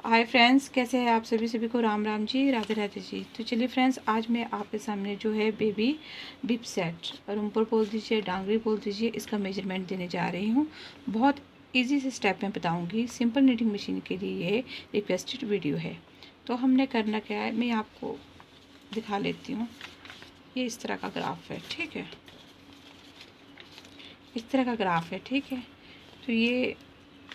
Hi friends, कैसे हैं आप सभी को राम राम जी, राधे राधे जी। तो चलिए फ्रेंड्स, आज मैं आपके सामने जो है बेबी बिप सेट और ऊपर बोल दीजिए डांगरी बोल दीजिए, इसका मेजरमेंट देने जा रही हूँ। बहुत इजी से स्टेप में बताऊँगी। सिंपल नीटिंग मशीन के लिए ये रिक्वेस्टेड वीडियो है। तो हमने करना क्या है, मैं आपको दिखा लेती हूँ। ये इस तरह का ग्राफ है, ठीक है, इस तरह का ग्राफ है, ठीक है। तो ये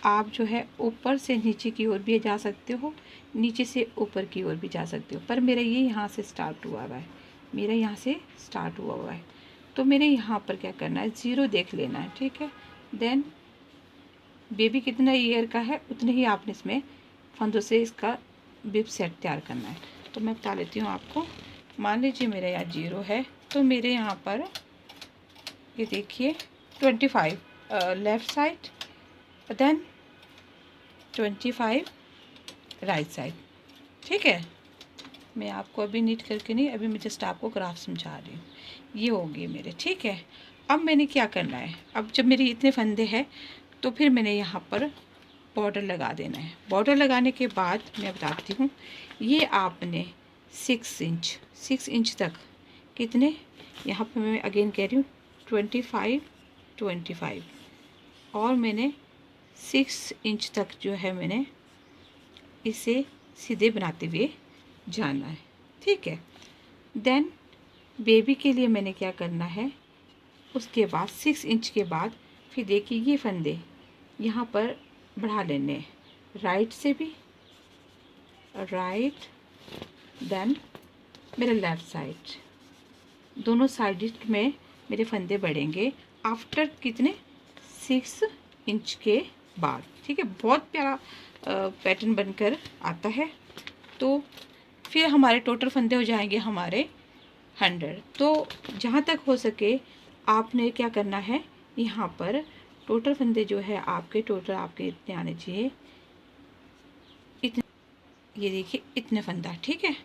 आप जो है ऊपर से नीचे की ओर भी जा सकते हो, नीचे से ऊपर की ओर भी जा सकते हो, पर मेरा ये यहाँ से स्टार्ट हुआ हुआ है, मेरा यहाँ से स्टार्ट हुआ हुआ है। तो मेरे यहाँ पर क्या करना है, ज़ीरो देख लेना है, ठीक है। देन बेबी कितना ईयर का है उतने ही आपने इसमें फंदों से इसका बिप सेट तैयार करना है। तो मैं बता लेती हूँ आपको। मान लीजिए मेरा यहाँ 0 है, तो मेरे यहाँ पर ये देखिए 25 left side, then 25 right side, ठीक है। मैं आपको अभी नीट करके नहीं, अभी मैं जस्ट आपको ग्राफ समझा रही हूँ। ये होगी मेरे, ठीक है। अब मैंने क्या करना है, अब जब मेरे इतने फंदे हैं तो फिर मैंने यहाँ पर बॉर्डर लगा देना है। बॉर्डर लगाने के बाद मैं बताती हूँ, ये आपने 6 इंच तक, कितने, यहाँ पर मैं अगेन कह रही हूँ 25 और मैंने 6 इंच तक जो है मैंने इसे सीधे बनाते हुए जाना है, ठीक है। देन बेबी के लिए मैंने क्या करना है, उसके बाद 6 इंच के बाद फिर देखिए ये फंदे यहाँ पर बढ़ा लेने हैं, राइट से भी, राइट, देन मेरा लेफ़्ट साइड, दोनों साइड में मेरे फंदे बढ़ेंगे आफ्टर कितने, 6 इंच के बाद, ठीक है। बहुत प्यारा पैटर्न बनकर आता है। तो फिर हमारे टोटल फंदे हो जाएंगे हमारे 100। तो जहाँ तक हो सके आपने क्या करना है, यहाँ पर टोटल फंदे जो है आपके, टोटल आपके इतने आने चाहिए, इतने, ये देखिए इतने फंदा, ठीक है।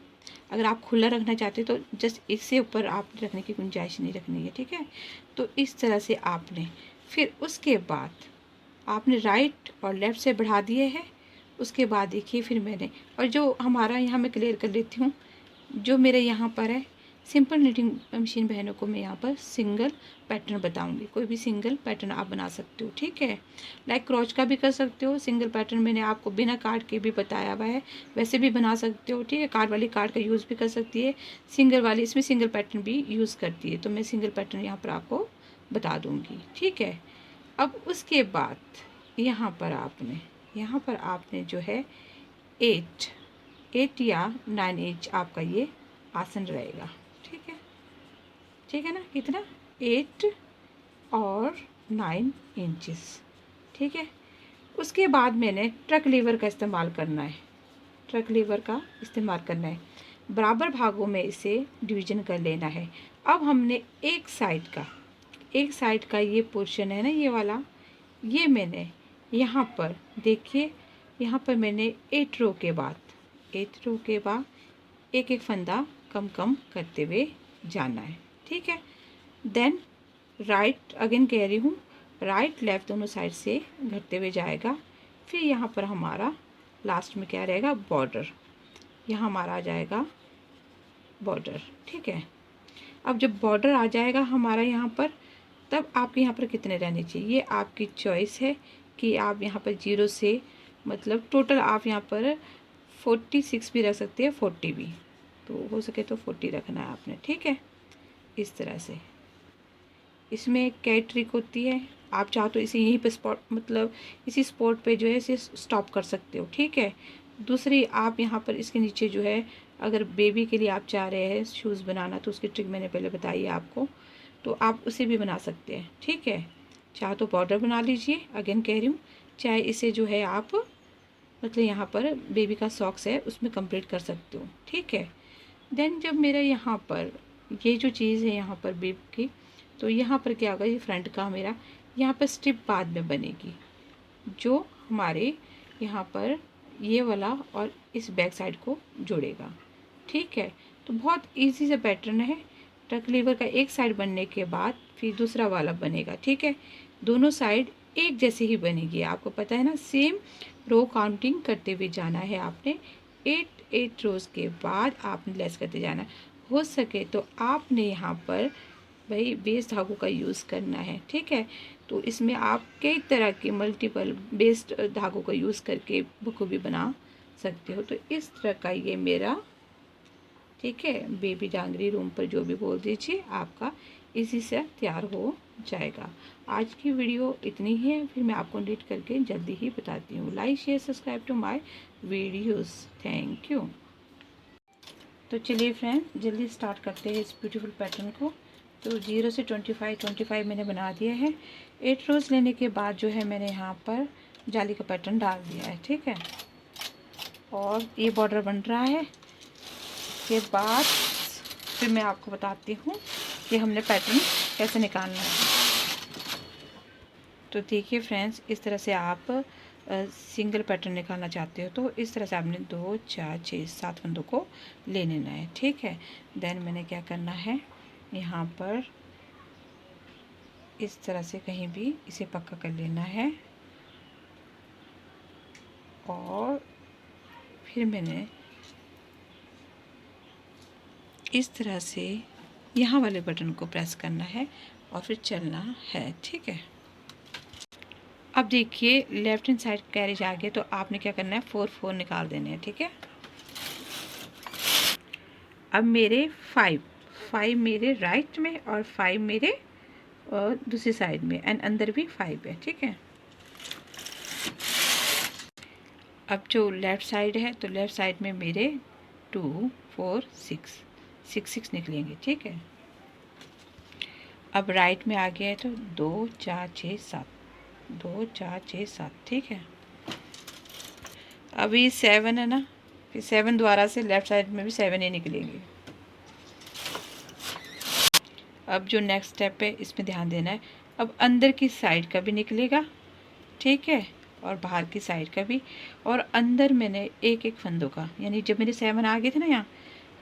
अगर आप खुला रखना चाहते तो जस्ट इससे ऊपर आप रखने की गुंजाइश नहीं रखनी है, ठीक है। तो इस तरह से आपने फिर उसके बाद आपने राइट और लेफ़्ट से बढ़ा दिए हैं। उसके बाद देखिए फिर मैंने, और जो हमारा यहाँ मैं क्लियर कर लेती हूँ, जो मेरे यहाँ पर है सिंपल नीटिंग मशीन बहनों को मैं यहाँ पर सिंगल पैटर्न बताऊँगी। कोई भी सिंगल पैटर्न आप बना सकते हो, ठीक है। लाइक क्रॉच का भी कर सकते हो। सिंगल पैटर्न मैंने आपको बिना कार्ड के भी बताया हुआ है, वैसे भी बना सकते हो, ठीक है। कार्ड वाली कार्ड का यूज़ भी कर सकती है, सिंगल वाली इसमें सिंगल पैटर्न भी यूज़ करती है। तो मैं सिंगल पैटर्न यहाँ पर आपको बता दूँगी, ठीक है। अब उसके बाद यहाँ पर आपने जो है 8 या 9 इंच आपका ये आसन रहेगा, ठीक है ना। कितना, 8 और 9 इंचेस, ठीक है। उसके बाद मैंने ट्रक लीवर का इस्तेमाल करना है, बराबर भागों में इसे डिवीजन कर लेना है। अब हमने एक साइड का ये पोर्शन है ना, ये वाला, ये मैंने यहाँ पर देखिए, यहाँ पर मैंने 8 रो के बाद एक एक फंदा कम करते हुए जाना है, ठीक है। देन राइट, अगेन कह रही हूँ, राइट लेफ़्ट दोनों साइड से घटते हुए जाएगा। फिर यहाँ पर हमारा लास्ट में क्या रहेगा, बॉर्डर, यहाँ हमारा आ जाएगा बॉर्डर, ठीक है। अब जब बॉर्डर आ जाएगा हमारा यहाँ पर, तब आपके यहाँ पर कितने रहने चाहिए, ये आपकी चॉइस है कि आप यहाँ पर 0 से, मतलब टोटल आप यहाँ पर 46 भी रख सकते हैं, 40 भी, तो हो सके तो 40 रखना है आपने, ठीक है। इस तरह से इसमें क्या ट्रिक होती है, आप चाहो तो इसे यहीं पे स्पॉट, मतलब इसी स्पॉट पे जो है इसे स्टॉप कर सकते हो, ठीक है। दूसरी, आप यहाँ पर इसके नीचे जो है, अगर बेबी के लिए आप चाह रहे हैं शूज़ बनाना, तो उसकी ट्रिक मैंने पहले बताई है आपको, तो आप उसे भी बना सकते हैं, ठीक है। चाहे तो बॉर्डर बना लीजिए, अगेन कह रही हूँ, चाहे इसे जो है आप, मतलब यहाँ पर बेबी का सॉक्स है उसमें कंप्लीट कर सकते हो, ठीक है। देन जब मेरा यहाँ पर ये जो चीज़ है यहाँ पर बेब की, तो यहाँ पर क्या होगा, ये फ्रंट का मेरा यहाँ पर स्ट्रिप बाद में बनेगी, जो हमारे यहाँ पर ये वाला और इस बैक साइड को जोड़ेगा, ठीक है। तो बहुत इजी सा पैटर्न है। ट्रक लीवर का एक साइड बनने के बाद फिर दूसरा वाला बनेगा, ठीक है। दोनों साइड एक जैसे ही बनेगी, आपको पता है ना, सेम रो काउंटिंग करते हुए जाना है आपने। 8 रोज़ के बाद आपने लेस करते जाना है। हो सके तो आपने यहाँ पर भाई बेस धागों का यूज़ करना है, ठीक है। तो इसमें आप कई तरह के मल्टीपल बेस्ड धागों का यूज़ करके बखूबी बना सकते हो। तो इस तरह का ये मेरा, ठीक है, बेबी डांगरी रूम पर जो भी बोल दीजिए आपका इसी से तैयार हो जाएगा। आज की वीडियो इतनी ही है, फिर मैं आपको एडिट करके जल्दी ही बताती हूँ। Like share subscribe to my videos. Thank you. तो चलिए फ्रेंड जल्दी स्टार्ट करते हैं इस ब्यूटीफुल पैटर्न को। तो 0 से 25 मैंने बना दिया है। 8 रोज़ लेने के बाद जो है मैंने यहाँ पर जाली का पैटर्न डाल दिया है, ठीक है। और ये बॉर्डर बन रहा है के बाद फिर मैं आपको बताती हूँ कि हमने पैटर्न कैसे निकालना है। तो देखिए फ्रेंड्स, इस तरह से आप सिंगल पैटर्न निकालना चाहते हो तो इस तरह से आपने 2 4 6 7 फंदों को ले लेना है, ठीक है। देन मैंने क्या करना है, यहाँ पर इस तरह से कहीं भी इसे पक्का कर लेना है। और फिर मैंने इस तरह से यहाँ वाले बटन को प्रेस करना है और फिर चलना है, ठीक है। अब देखिए लेफ्ट हैंड साइड कैरेज आ गया तो आपने क्या करना है, 4 4 निकाल देने हैं, ठीक है। अब मेरे 5 मेरे राइट में और 5 मेरे दूसरी साइड में, एंड अंदर भी 5 है, ठीक है। अब जो लेफ़्ट साइड है तो लेफ़्ट साइड में मेरे 2 4 6 निकलेंगे, ठीक है। अब राइट में आ गया है तो 2 4 6 7 2 4 6 7, ठीक है। अभी 7 है ना, फिर 7 दोबारा से लेफ़्ट साइड में भी 7 ही निकलेंगे। अब जो नेक्स्ट स्टेप है इसमें ध्यान देना है। अब अंदर की साइड का भी निकलेगा, ठीक है, और बाहर की साइड का भी। और अंदर मैंने एक एक फंदों का, यानी जब मेरे 7 आ गए थे ना यहाँ,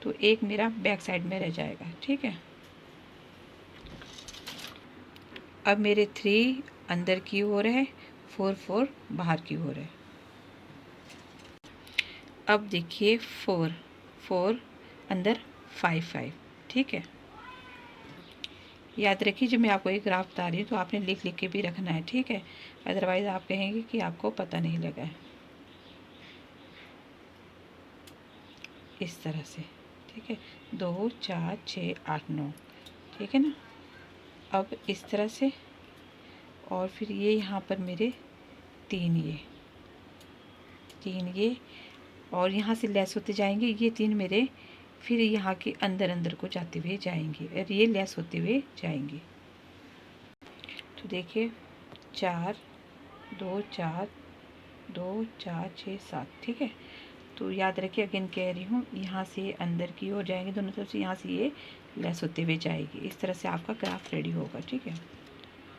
तो एक मेरा बैक साइड में रह जाएगा, ठीक है। अब मेरे 3 अंदर की ओर है, 4 4 बाहर की ओर है। अब देखिए 4 4 अंदर 5 5, ठीक है। याद रखिए जब मैं आपको एक ग्राफ बता रही हूँ तो आपने लिख लिख के भी रखना है, ठीक है, अदरवाइज़ आप कहेंगे कि आपको पता नहीं लगा है। इस तरह से, ठीक है, 2 4 6 8 9, ठीक है ना। अब इस तरह से, और फिर ये यहाँ पर मेरे 3 ये और यहाँ से लेस होते जाएंगे ये 3 मेरे, फिर यहाँ के अंदर अंदर को जाते हुए जाएंगे और ये लेस होते हुए जाएंगे। तो देखिए 4 2 4 2 4 6 7, ठीक है। तो याद रखिए अगेन कह रही हूँ, यहाँ से अंदर की ओर जाएंगे दोनों तरफ से, यहाँ से ये लेस होते हुए जाएगी। इस तरह से आपका क्राफ्ट रेडी होगा, ठीक है।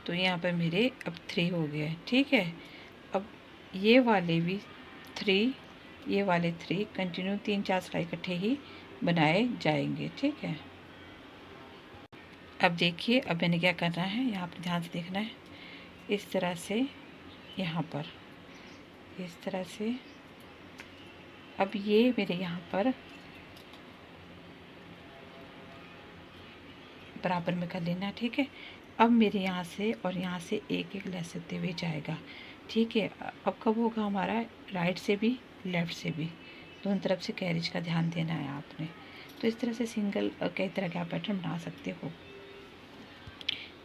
तो यहाँ पर मेरे अब 3 हो गए, ठीक है। अब ये वाले भी 3, ये वाले 3 कंटिन्यू 3 4 सिलाई इकट्ठे ही बनाए जाएंगे, ठीक है। अब देखिए अब मैंने क्या करना है, यहाँ पर ध्यान से देखना है। इस तरह से यहाँ पर, इस तरह से, अब ये मेरे यहाँ पर बराबर में कर लेना, ठीक है। अब मेरे यहाँ से और यहाँ से एक एक लेस होते हुए जाएगा, ठीक है। अब कब होगा हमारा, राइट से भी लेफ़्ट से भी, दोनों तरफ से कैरेज का ध्यान देना है आपने। तो इस तरह से सिंगल कई तरह के आप पैटर्न बना सकते हो।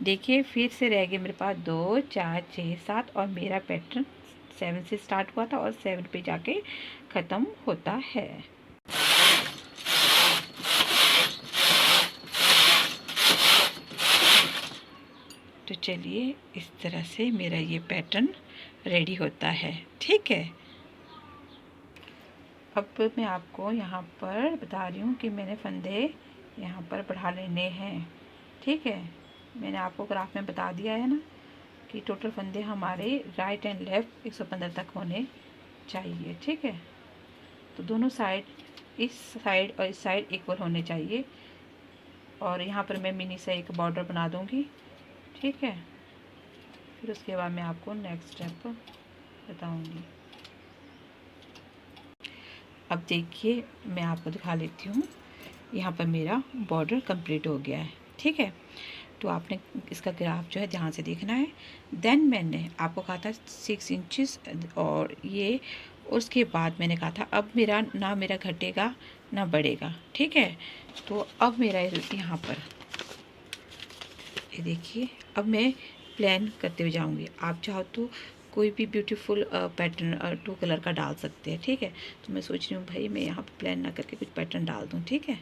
देखिए फिर से रह गए मेरे पास 2 4 6 7 और मेरा पैटर्न 7 से स्टार्ट हुआ था और 7 पे जाके ख़त्म होता है। तो चलिए इस तरह से मेरा ये पैटर्न रेडी होता है, ठीक है। अब मैं आपको यहाँ पर बता रही हूँ कि मैंने फंदे यहाँ पर बढ़ा लेने हैं, ठीक है। मैंने आपको ग्राफ में बता दिया है ना कि टोटल फंदे हमारे राइट एंड लेफ़्ट 115 तक होने चाहिए, ठीक है। तो दोनों साइड, इस साइड और इस साइड इक्वल होने चाहिए। और यहाँ पर मैं मिनी से एक बॉर्डर बना दूँगी, ठीक है। फिर उसके बाद मैं आपको नेक्स्ट स्टेप बताऊँगी। अब देखिए मैं आपको दिखा लेती हूँ, यहाँ पर मेरा बॉर्डर कंप्लीट हो गया है। ठीक है, तो आपने इसका ग्राफ जो है ध्यान से देखना है। देन मैंने आपको कहा था 6 इंचेस, और ये उसके बाद मैंने कहा था अब मेरा घटेगा ना बढ़ेगा। ठीक है, तो अब मेरा यहाँ पर ये देखिए, अब मैं प्लान करते हुए जाऊंगी। आप चाहो तो कोई भी ब्यूटीफुल पैटर्न 2 कलर का डाल सकते हैं। ठीक है, तो मैं सोच रही हूँ भाई मैं यहाँ पर प्लान ना करके कुछ पैटर्न डाल दूँ। ठीक है,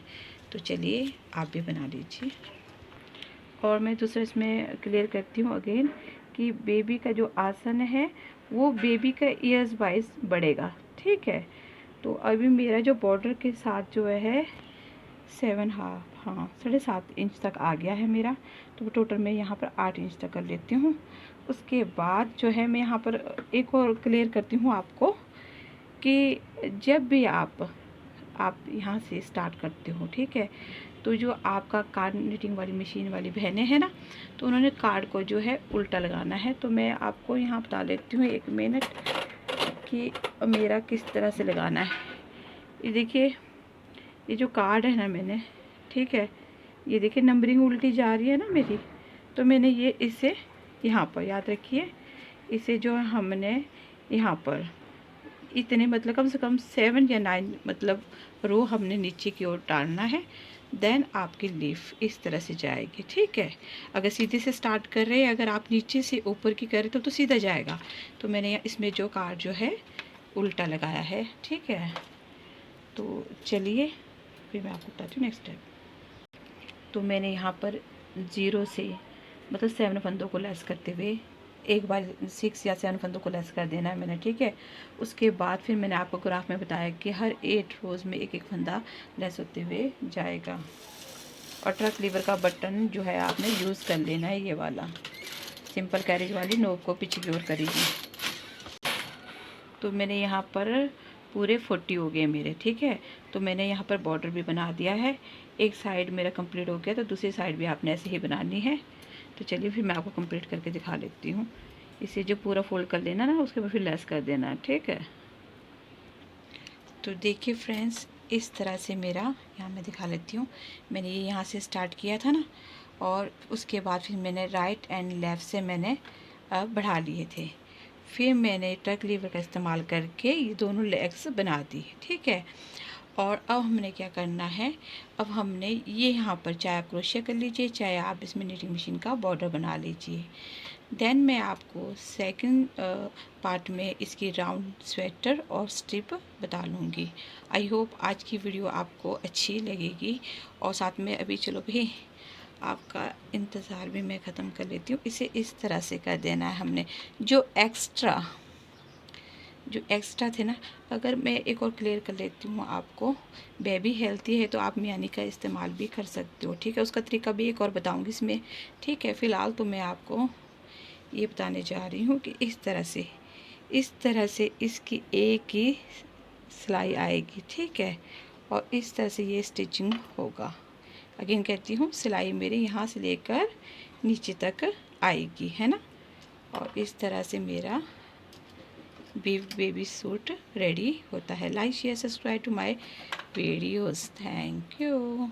तो चलिए आप भी बना लीजिए। और मैं दूसरा इसमें क्लियर करती हूँ अगेन कि बेबी का जो आसन है वो बेबी का ईयर्स वाइज बढ़ेगा। ठीक है, तो अभी मेरा जो बॉर्डर के साथ जो है 7.5, हाँ 7.5 इंच तक आ गया है मेरा। तो टोटल मैं यहाँ पर 8 इंच तक कर लेती हूँ। उसके बाद जो है मैं यहाँ पर एक और क्लियर करती हूँ आपको कि जब भी आप यहाँ से स्टार्ट करते हो, ठीक है, तो जो आपका कार्ड निटिंग वाली मशीन वाली बहनें हैं ना, तो उन्होंने कार्ड को जो है उल्टा लगाना है। तो मैं आपको यहाँ बता लेती हूँ 1 मिनट कि मेरा किस तरह से लगाना है। ये देखिए, ये जो कार्ड है ना मैंने, ठीक है, ये देखिए नंबरिंग उल्टी जा रही है ना मेरी, तो मैंने ये इसे यहाँ पर याद रखिए, इसे जो हमने यहाँ पर इतने मतलब कम से कम 7 या 9 मतलब रो हमने नीचे की ओर डालना है। देन आपकी लीफ इस तरह से जाएगी। ठीक है, अगर सीधे से स्टार्ट कर रहे हैं, अगर आप नीचे से ऊपर की कर रहे तो सीधा जाएगा। तो मैंने इसमें जो कार्ड जो है उल्टा लगाया है। ठीक है, तो चलिए फिर मैं आपको बताती हूँ नेक्स्ट स्टेप। तो मैंने यहाँ पर 0 से मतलब 7 फंदों को लेस करते हुए एक बार 6 या 7 फंदों को लेस कर देना है मैंने। ठीक है, उसके बाद फिर मैंने आपको ग्राफ में बताया कि हर 8 रोज़ में एक फंदा लेस होते हुए जाएगा। और ट्रक लीवर का बटन जो है आपने यूज़ कर लेना है, ये वाला सिंपल कैरेज वाली नोब को पीछे की ओर करेगी। तो मैंने यहाँ पर पूरे 40 हो गए मेरे। ठीक है, तो मैंने यहाँ पर बॉर्डर भी बना दिया है। एक साइड मेरा कंप्लीट हो गया, तो दूसरी साइड भी आपने ऐसे ही बनानी है। तो चलिए फिर मैं आपको कंप्लीट करके दिखा लेती हूँ। इसे जो पूरा फोल्ड कर लेना ना, उसके बाद फिर लेस कर देना। ठीक है, तो देखिए फ्रेंड्स, इस तरह से मेरा यहाँ मैं दिखा लेती हूँ। मैंने ये यहाँ से स्टार्ट किया था ना, और उसके बाद फिर मैंने राइट एंड लेफ़्ट से मैंने बढ़ा लिए थे। फिर मैंने टर्क लीवर का इस्तेमाल करके ये दोनों लेग्स बना दी। ठीक है, और अब हमने क्या करना है, अब हमने ये यहाँ पर चाहे आप क्रोशिया कर लीजिए, चाहे आप इसमें नीटिंग मशीन का बॉर्डर बना लीजिए। देन मैं आपको सेकंड पार्ट में इसकी राउंड स्वेटर और स्ट्रिप बता लूँगी। आई होप आज की वीडियो आपको अच्छी लगेगी। और साथ में अभी चलो भाई आपका इंतज़ार भी मैं ख़त्म कर लेती हूँ। इसे इस तरह से कर देना है हमने। जो एक्स्ट्रा थे ना, अगर मैं एक और क्लियर कर लेती हूँ आपको, बेबी हेल्थी है तो आप मियानी का इस्तेमाल भी कर सकते हो। ठीक है, उसका तरीका भी एक और बताऊँगी इसमें। ठीक है, फ़िलहाल तो मैं आपको ये बताने जा रही हूँ कि इस तरह से इसकी एक ही सिलाई आएगी। ठीक है, और इस तरह से ये स्टिचिंग होगा। अगेन कहती हूँ, सिलाई मेरी यहाँ से लेकर नीचे तक आएगी, है ना। और इस तरह से मेरा बेबी सूट रेडी होता है। Like share subscribe to my videos. Thank you.